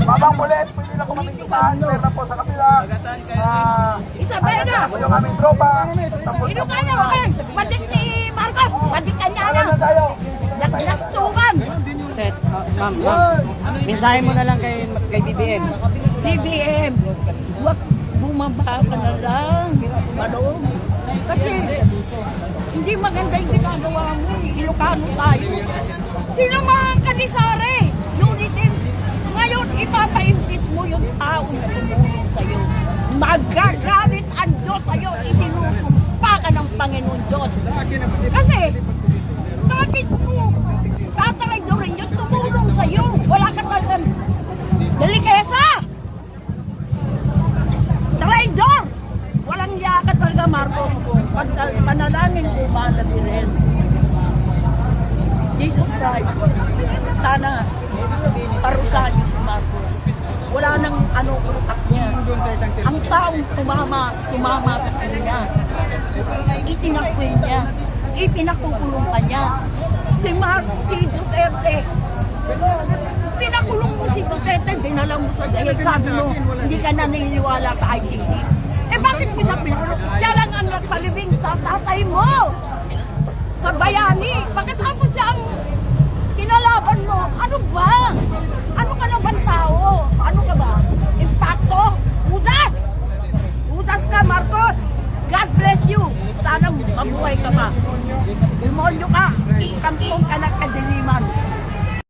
Babang Pulis, pwede na po kami tumahan. Meron na po sa kapila. Isabel na! Po yung aming tropa. Ilocano, okay? Padik ni Marcos, padik kanya na! Ano na tayo? Naglastukan! Ma'am, mensahe mo na lang kay BBM. BBM, huwag bumaba ka na lang. Ano? Kasi hindi maganda yung ginagawa mo. Ilocano tayo. Sino mga kanisare? Unitin. Ngayon, ipapa-impit mo yung tao na tumulong sa'yo. Magagalit ang Diyos sa'yo. Isinusumpa ka ng Panginoon Diyos. Kasi, bakit mo tatangay doon rin yung tumulong sa'yo? Wala ka talagang delikesa. Traidor! Walang yaka talaga, Marcos. Panalangin ko, rin. Jesus Christ, sana parusahan niyo si Marcos. Wala nang utak niya. Ang taong sumama sa kanya, itinakwil niya, ipinakukulong ka niya. Si Duterte, pinakulong mo si Duterte, dinala mo sa dahil sabi mo, hindi ka naniniwala sa ICC. Eh bakit mo siya pinakulong? Siya lang ang nagpalibing sa tatay mo, sa bayani. Bakit ako siya ang kinalaban mo? Ano ba? Ano ka naman